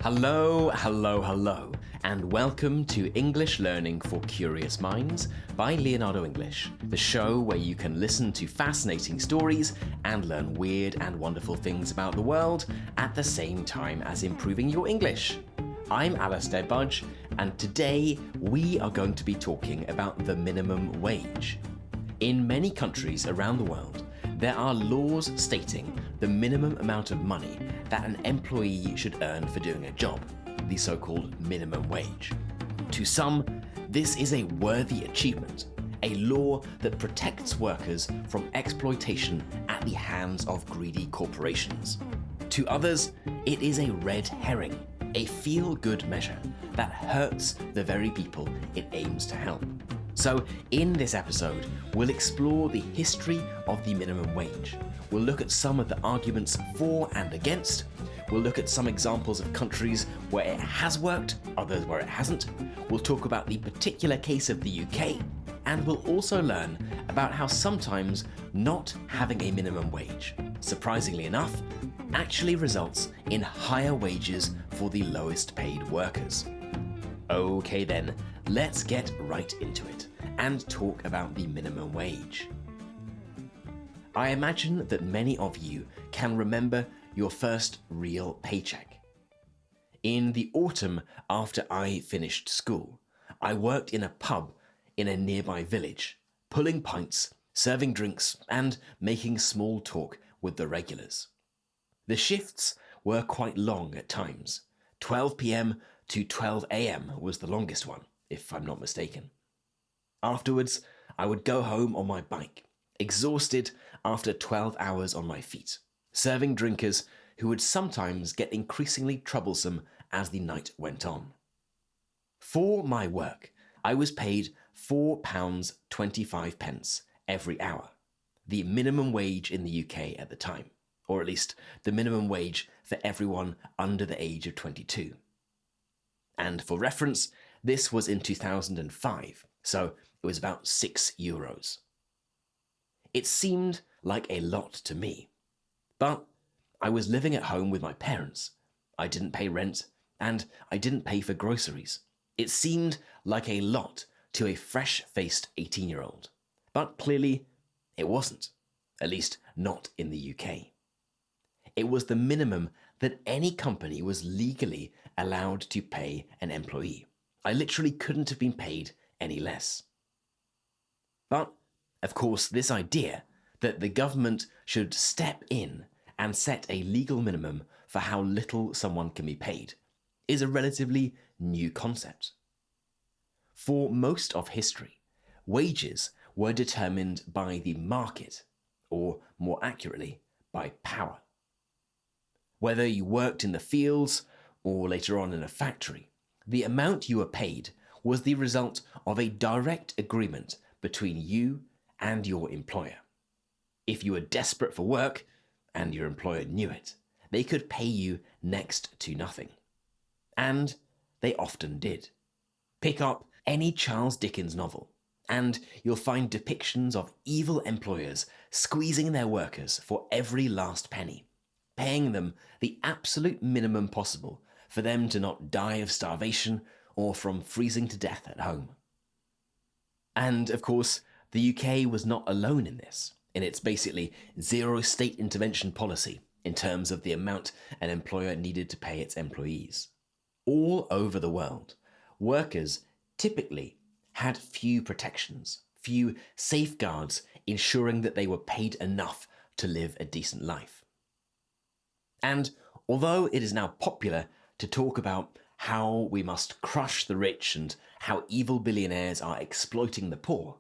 Hello, hello, hello, and welcome to English Learning for Curious Minds by Leonardo English, the show where you can listen to fascinating stories and learn weird and wonderful things about the world at the same time as improving your English. I'm Alastair Budge, and today we are going to be talking about the minimum wage. In many countries around the world, there are laws stating the minimum amount of money that an employee should earn for doing a job, the so-called minimum wage. To some, this is a worthy achievement, a law that protects workers from exploitation at the hands of greedy corporations. To others, it is a red herring, a feel-good measure that hurts the very people it aims to help. So, in this episode, we'll explore the history of the minimum wage. We'll look at some of the arguments for and against. We'll look at some examples of countries where it has worked, others where it hasn't. We'll talk about the particular case of the UK, and we'll also learn about how sometimes not having a minimum wage, surprisingly enough, actually results in higher wages for the lowest paid workers. Okay then, let's get right into it and talk about the minimum wage. I imagine that many of you can remember your first real paycheck. In the autumn after I finished school, I worked in a pub in a nearby village, pulling pints, serving drinks, and making small talk with the regulars. The shifts were quite long at times. 12 p.m. to 12 a.m. was the longest one, if I'm not mistaken. Afterwards, I would go home on my bike, exhausted after 12 hours on my feet, serving drinkers who would sometimes get increasingly troublesome as the night went on. For my work, I was paid £4.25 every hour, the minimum wage in the UK at the time, or at least the minimum wage for everyone under the age of 22. And for reference, this was in 2005, so it was about €6. It seemed like a lot to me, but I was living at home with my parents. I didn't pay rent, and I didn't pay for groceries. It seemed like a lot to a fresh-faced 18-year-old, but clearly it wasn't, at least not in the UK. It was the minimum that any company was legally allowed to pay an employee. I literally couldn't have been paid any less. But, of course, this idea that the government should step in and set a legal minimum for how little someone can be paid is a relatively new concept. For most of history, wages were determined by the market, or more accurately, by power. Whether you worked in the fields or later on in a factory, the amount you were paid was the result of a direct agreement between you and your employer. If you were desperate for work, and your employer knew it, they could pay you next to nothing. And they often did. Pick up any Charles Dickens novel, and you'll find depictions of evil employers squeezing their workers for every last penny, paying them the absolute minimum possible for them to not die of starvation or from freezing to death at home. And, of course, the UK was not alone in this, in its basically zero state intervention policy in terms of the amount an employer needed to pay its employees. All over the world, workers typically had few protections, few safeguards ensuring that they were paid enough to live a decent life. And although it is now popular to talk about how we must crush the rich and how evil billionaires are exploiting the poor,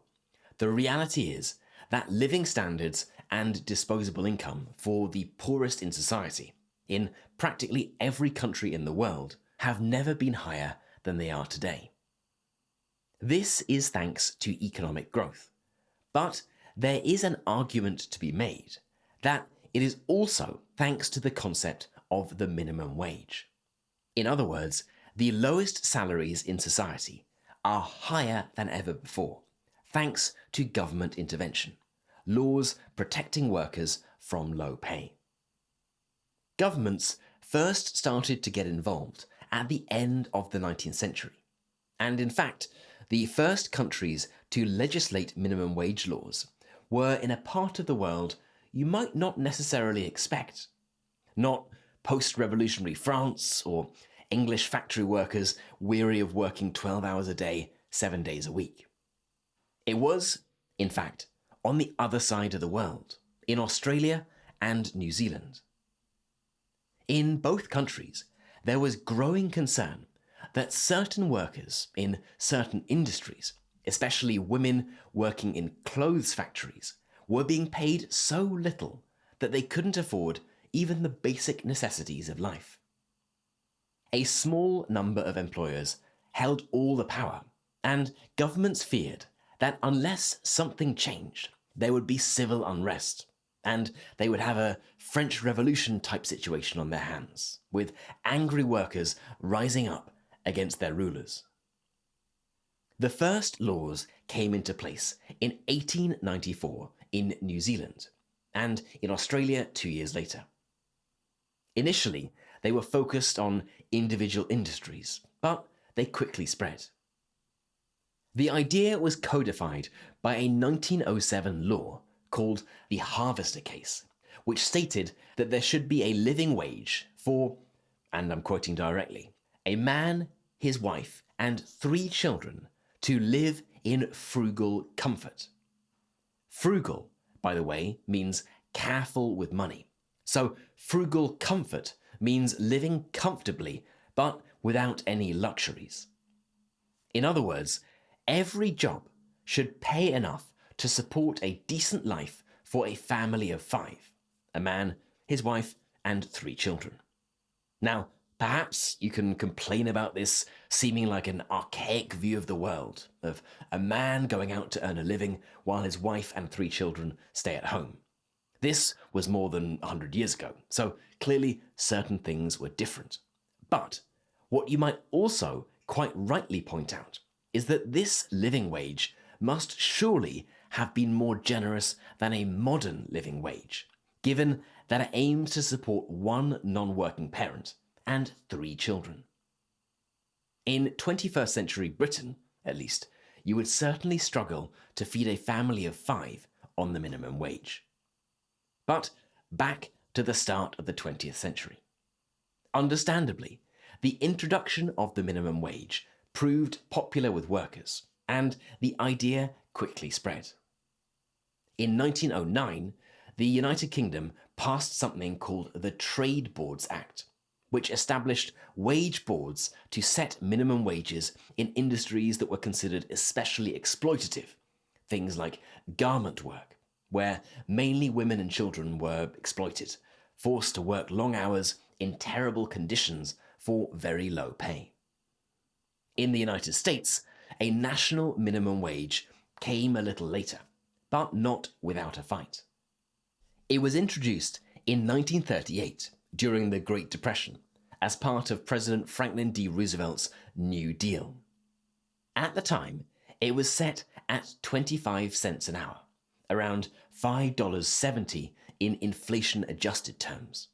the reality is that living standards and disposable income for the poorest in society, in practically every country in the world, have never been higher than they are today. This is thanks to economic growth, but there is an argument to be made that it is also thanks to the concept of the minimum wage. In other words, the lowest salaries in society are higher than ever before, thanks to government intervention, laws protecting workers from low pay. Governments first started to get involved at the end of the 19th century. And in fact, the first countries to legislate minimum wage laws were in a part of the world you might not necessarily expect. Not post-revolutionary France or English factory workers weary of working 12 hours a day, 7 days a week. It was, in fact, on the other side of the world, in Australia and New Zealand. In both countries, there was growing concern that certain workers in certain industries, especially women working in clothes factories, were being paid so little that they couldn't afford even the basic necessities of life. A small number of employers held all the power, and governments feared that unless something changed, there would be civil unrest, and they would have a French Revolution type situation on their hands, with angry workers rising up against their rulers. The first laws came into place in 1894 in New Zealand, and in Australia 2 years later. Initially, they were focused on individual industries, but they quickly spread. The idea was codified by a 1907 law called the Harvester Case, which stated that there should be a living wage for, and I'm quoting directly, a man, his wife, and 3 children to live in frugal comfort. Frugal, by the way, means careful with money. So frugal comfort means living comfortably, but without any luxuries. In other words, every job should pay enough to support a decent life for a family of 5, a man, his wife, and 3 children. Now, perhaps you can complain about this seeming like an archaic view of the world, of a man going out to earn a living while his wife and 3 children stay at home. This was more than 100 years ago, so clearly certain things were different. But what you might also quite rightly point out is that this living wage must surely have been more generous than a modern living wage, given that it aims to support 1 non-working parent and 3 children. In 21st century Britain, at least, you would certainly struggle to feed a family of 5 on the minimum wage. But back to the start of the 20th century. Understandably, the introduction of the minimum wage proved popular with workers, and the idea quickly spread. In 1909, the United Kingdom passed something called the Trade Boards Act, which established wage boards to set minimum wages in industries that were considered especially exploitative, things like garment work, where mainly women and children were exploited, forced to work long hours in terrible conditions for very low pay. In the United States, a national minimum wage came a little later, but not without a fight. It was introduced in 1938 during the Great Depression as part of President Franklin D. Roosevelt's New Deal. At the time, it was set at 25 cents an hour, around $5.70 in inflation-adjusted terms.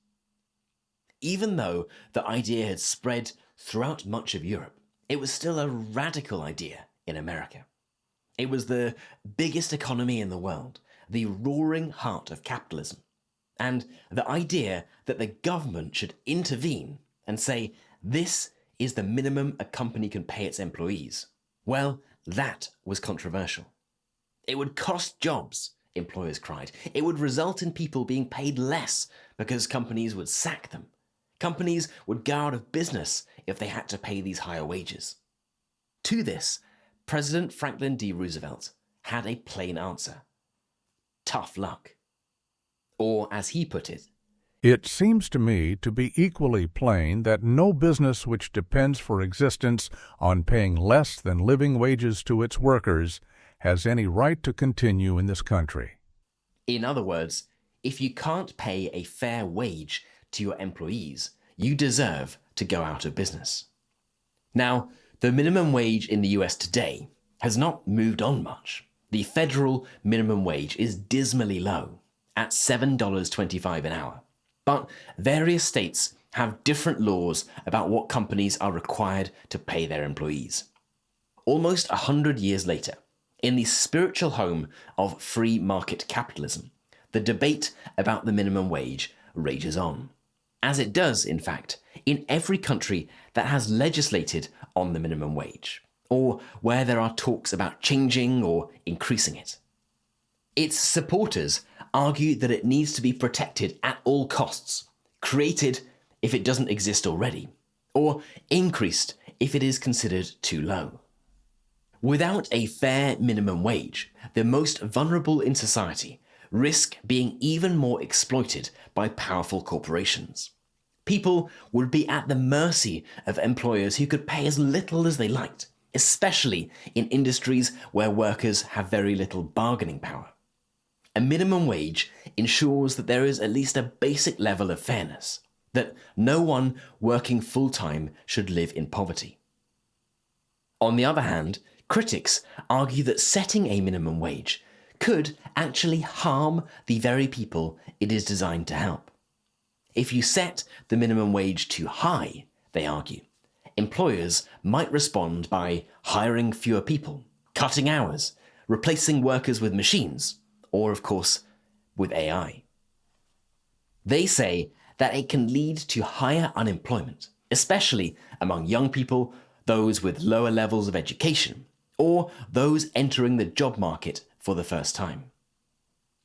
Even though the idea had spread throughout much of Europe, it was still a radical idea in America. It was the biggest economy in the world, the roaring heart of capitalism, and the idea that the government should intervene and say, this is the minimum a company can pay its employees, well, that was controversial. It would cost jobs, employers cried. It would result in people being paid less because companies would sack them. Companies would go out of business if they had to pay these higher wages. To this, President Franklin D. Roosevelt had a plain answer. Tough luck. Or, as he put it, "It seems to me to be equally plain that no business which depends for existence on paying less than living wages to its workers has any right to continue in this country." In other words, if you can't pay a fair wage to your employees, you deserve to go out of business. Now, the minimum wage in the US today has not moved on much. The federal minimum wage is dismally low, at $7.25 an hour. But various states have different laws about what companies are required to pay their employees. Almost 100 years later, in the spiritual home of free market capitalism, the debate about the minimum wage rages on. As it does, in fact, in every country that has legislated on the minimum wage, or where there are talks about changing or increasing it. Its supporters argue that it needs to be protected at all costs, created if it doesn't exist already, or increased if it is considered too low. Without a fair minimum wage, the most vulnerable in society risk being even more exploited by powerful corporations. People would be at the mercy of employers who could pay as little as they liked, especially in industries where workers have very little bargaining power. A minimum wage ensures that there is at least a basic level of fairness, that no one working full-time should live in poverty. On the other hand, critics argue that setting a minimum wage could actually harm the very people it is designed to help. If you set the minimum wage too high, they argue, employers might respond by hiring fewer people, cutting hours, replacing workers with machines, or, of course, with AI. They say that it can lead to higher unemployment, especially among young people, those with lower levels of education, or those entering the job market for the first time.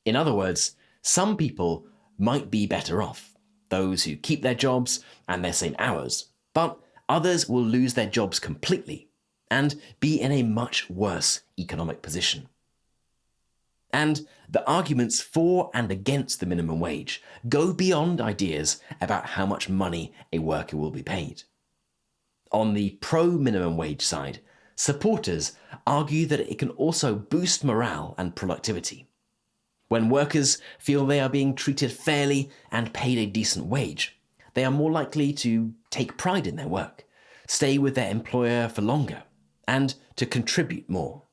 In other words, some people might be better off, those who keep their jobs and their same hours, but others will lose their jobs completely and be in a much worse economic position. And the arguments for and against the minimum wage go beyond ideas about how much money a worker will be paid. On the pro-minimum wage side, supporters argue that it can also boost morale and productivity. When workers feel they are being treated fairly and paid a decent wage, they are more likely to take pride in their work, stay with their employer for longer, and to contribute more.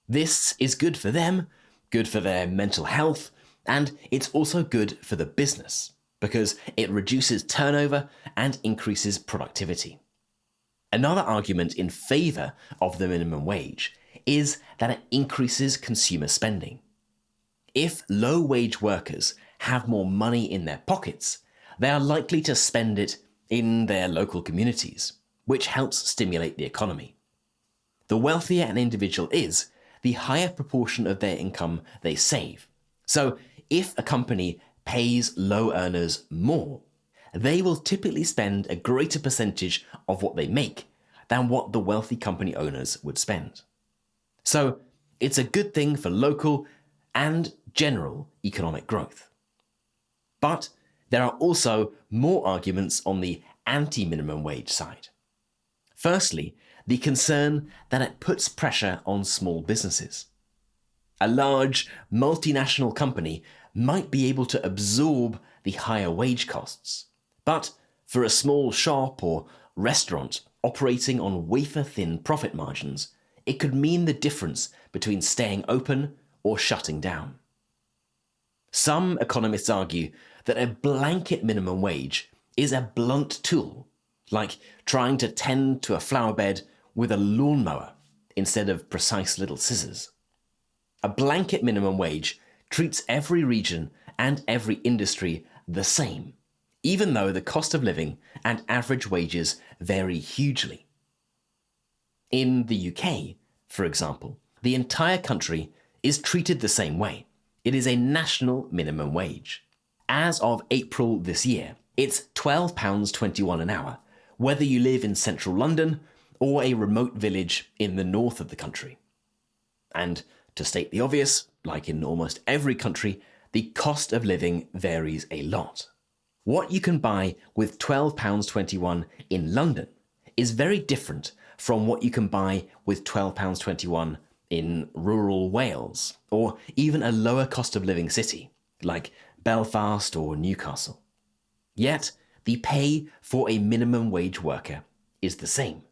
This is good for them, good for their mental health, and it's also good for the business because it reduces turnover and increases productivity. Another argument in favour of the minimum wage is that it increases consumer spending. If low-wage workers have more money in their pockets, they are likely to spend it in their local communities, which helps stimulate the economy. The wealthier an individual is, the higher proportion of their income they save. So if a company pays low earners more, they will typically spend a greater percentage of what they make than what the wealthy company owners would spend. So it's a good thing for local and general economic growth. But there are also more arguments on the anti-minimum wage side. Firstly, the concern that it puts pressure on small businesses. A large multinational company might be able to absorb the higher wage costs, but for a small shop or restaurant operating on wafer-thin profit margins, it could mean the difference between staying open or shutting down. Some economists argue that a blanket minimum wage is a blunt tool, like trying to tend to a flower bed with a lawnmower instead of precise little scissors. A blanket minimum wage treats every region and every industry the same, even though the cost of living and average wages vary hugely. In the UK, for example, the entire country is treated the same way. It is a national minimum wage. As of April this year, it's £12.21 an hour, whether you live in central London or a remote village in the north of the country. And to state the obvious, like in almost every country, the cost of living varies a lot. What you can buy with £12.21 in London is very different from what you can buy with £12.21 in rural Wales, or even a lower cost of living city, like Belfast or Newcastle. Yet, the pay for a minimum wage worker is the same.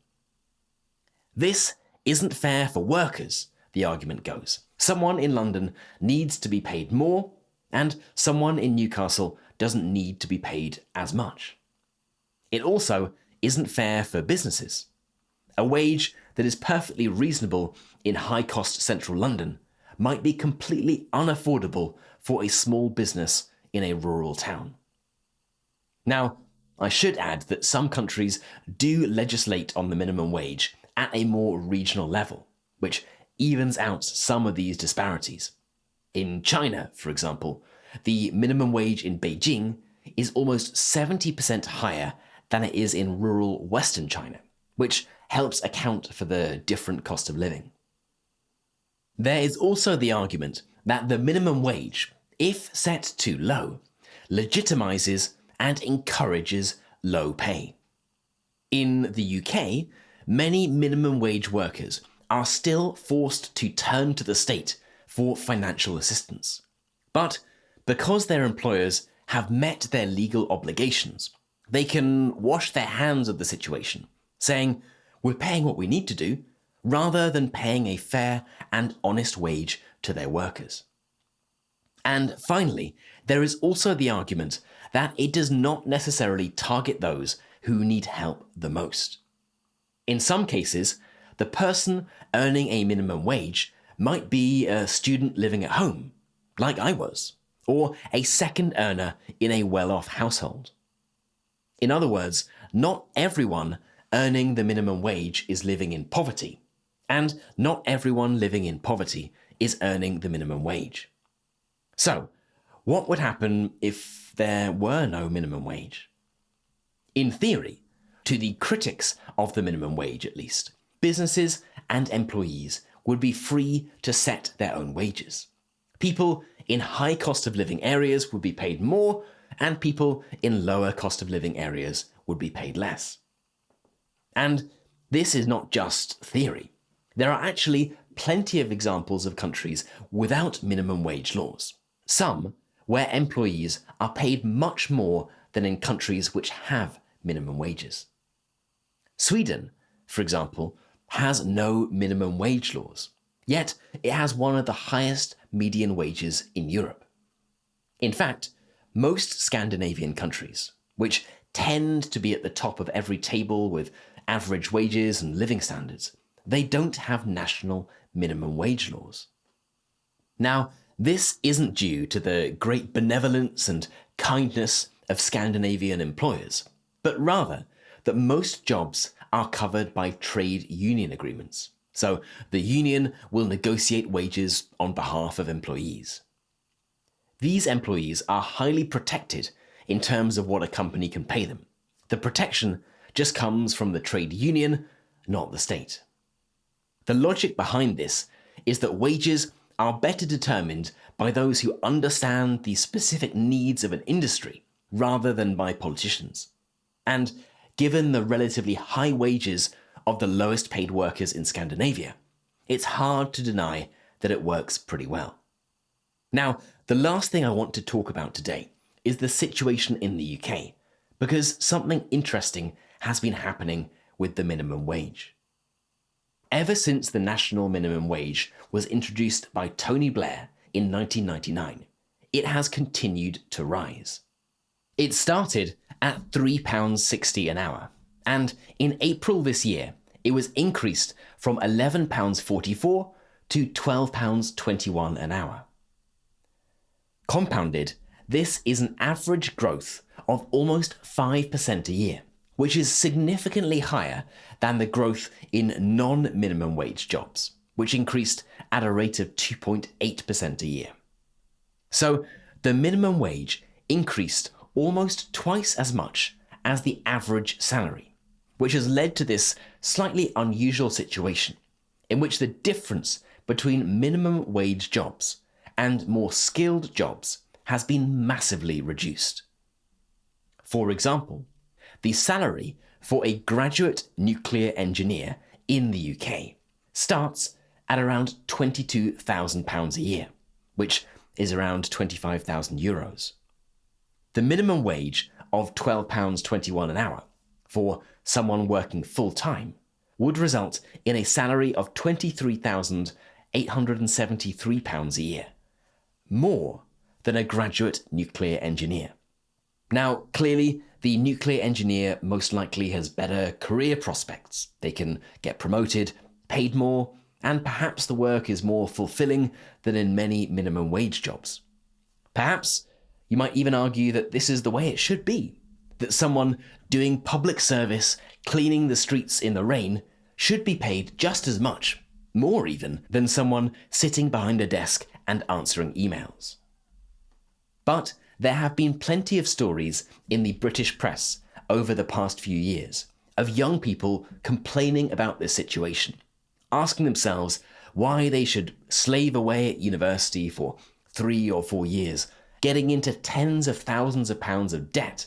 This isn't fair for workers, the argument goes. Someone in London needs to be paid more, and someone in Newcastle doesn't need to be paid as much. It also isn't fair for businesses. A wage that is perfectly reasonable in high-cost central London might be completely unaffordable for a small business in a rural town. Now, I should add that some countries do legislate on the minimum wage at a more regional level, which evens out some of these disparities. In China, for example, the minimum wage in Beijing is almost 70% higher than it is in rural Western China, which helps account for the different cost of living. There is also the argument that the minimum wage, if set too low, legitimizes and encourages low pay. In the UK, many minimum wage workers are still forced to turn to the state for financial assistance. But because their employers have met their legal obligations, they can wash their hands of the situation, saying, "We're paying what we need to do," rather than paying a fair and honest wage to their workers. And finally, there is also the argument that it does not necessarily target those who need help the most. In some cases, the person earning a minimum wage might be a student living at home, like I was, or a second earner in a well-off household. In other words, not everyone earning the minimum wage is living in poverty, and not everyone living in poverty is earning the minimum wage. So, what would happen if there were no minimum wage? In theory, to the critics of the minimum wage at least, businesses and employees would be free to set their own wages. People in high cost of living areas would be paid more, and people in lower cost of living areas would be paid less. And this is not just theory. There are actually plenty of examples of countries without minimum wage laws. Some where employees are paid much more than in countries which have minimum wages. Sweden, for example, has no minimum wage laws, yet it has one of the highest median wages in Europe. In fact, most Scandinavian countries, which tend to be at the top of every table with average wages and living standards, they don't have national minimum wage laws. Now, this isn't due to the great benevolence and kindness of Scandinavian employers, but rather that most jobs are covered by trade union agreements. So the union will negotiate wages on behalf of employees. These employees are highly protected in terms of what a company can pay them. The protection just comes from the trade union, not the state. The logic behind this is that wages are better determined by those who understand the specific needs of an industry rather than by politicians. And given the relatively high wages of the lowest paid workers in Scandinavia, it's hard to deny that it works pretty well. Now, the last thing I want to talk about today is the situation in the UK, because something interesting has been happening with the minimum wage. Ever since the national minimum wage was introduced by Tony Blair in 1999, it has continued to rise. It started at £3.60 an hour, and in April this year, it was increased from £11.44 to £12.21 an hour. Compounded, this is an average growth of almost 5% a year, which is significantly higher than the growth in non-minimum wage jobs, which increased at a rate of 2.8% a year. So the minimum wage increased almost twice as much as the average salary, which has led to this slightly unusual situation in which the difference between minimum wage jobs and more skilled jobs has been massively reduced. For example, the salary for a graduate nuclear engineer in the UK starts at around £22,000 a year, which is around 25,000 euros. The minimum wage of £12.21 an hour for someone working full-time would result in a salary of £23,873 a year, more than a graduate nuclear engineer. Now, clearly, the nuclear engineer most likely has better career prospects. They can get promoted, paid more, and perhaps the work is more fulfilling than in many minimum wage jobs. Perhaps you might even argue that this is the way it should be, that someone doing public service, cleaning the streets in the rain, should be paid just as much, more even, than someone sitting behind a desk and answering emails. But there have been plenty of stories in the British press over the past few years of young people complaining about this situation, asking themselves why they should slave away at university for 3 or 4 years, getting into tens of thousands of pounds of debt,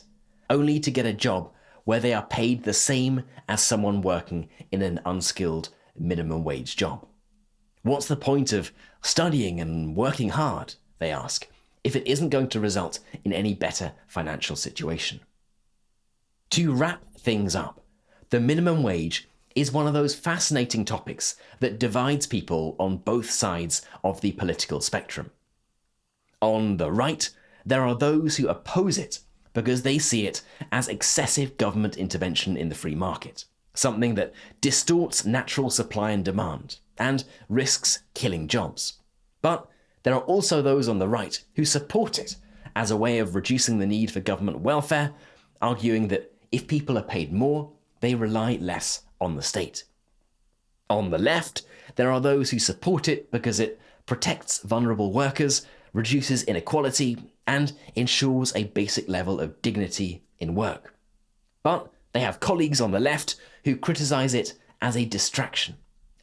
only to get a job where they are paid the same as someone working in an unskilled minimum wage job. What's the point of studying and working hard, they ask, if it isn't going to result in any better financial situation? To wrap things up, the minimum wage is one of those fascinating topics that divides people on both sides of the political spectrum. On the right, there are those who oppose it because they see it as excessive government intervention in the free market, something that distorts natural supply and demand and risks killing jobs. But there are also those on the right who support it as a way of reducing the need for government welfare, arguing that if people are paid more, they rely less on the state. On the left, there are those who support it because it protects vulnerable workers, reduces inequality, and ensures a basic level of dignity in work. But they have colleagues on the left who criticize it as a distraction,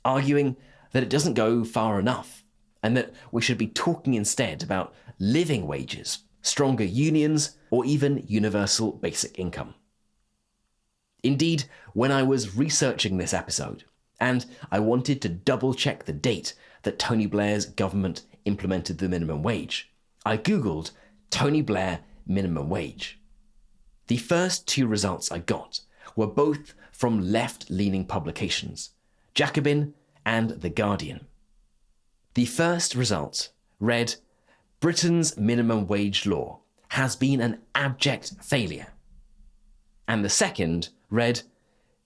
arguing that it doesn't go far enough, and that we should be talking instead about living wages, stronger unions, or even universal basic income. Indeed, when I was researching this episode, and I wanted to double-check the date that Tony Blair's government implemented the minimum wage, I Googled Tony Blair minimum wage. The first 2 results I got were both from left-leaning publications, Jacobin and The Guardian. The first result read, "Britain's minimum wage law has been an abject failure." And the second read,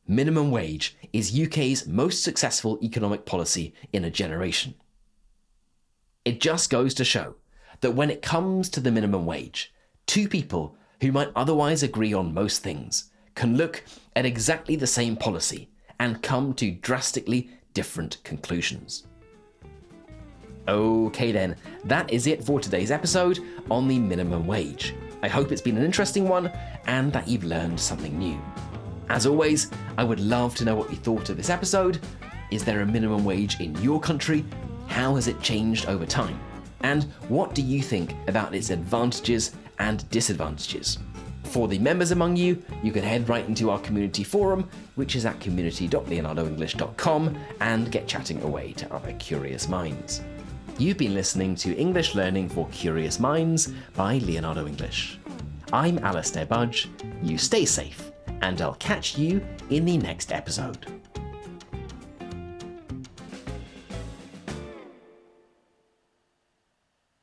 "Minimum wage is UK's most successful economic policy in a generation." It just goes to show that when it comes to the minimum wage, 2 people who might otherwise agree on most things can look at exactly the same policy and come to drastically different conclusions. Okay then, that is it for today's episode on the minimum wage. I hope it's been an interesting one and that you've learned something new. As always, I would love to know what you thought of this episode. Is there a minimum wage in your country? How has it changed over time? And what do you think about its advantages and disadvantages? For the members among you, you can head right into our community forum, which is at community.leonardoenglish.com, and get chatting away to other curious minds. You've been listening to English Learning for Curious Minds by Leonardo English. I'm Alastair Budge. You stay safe, and I'll catch you in the next episode.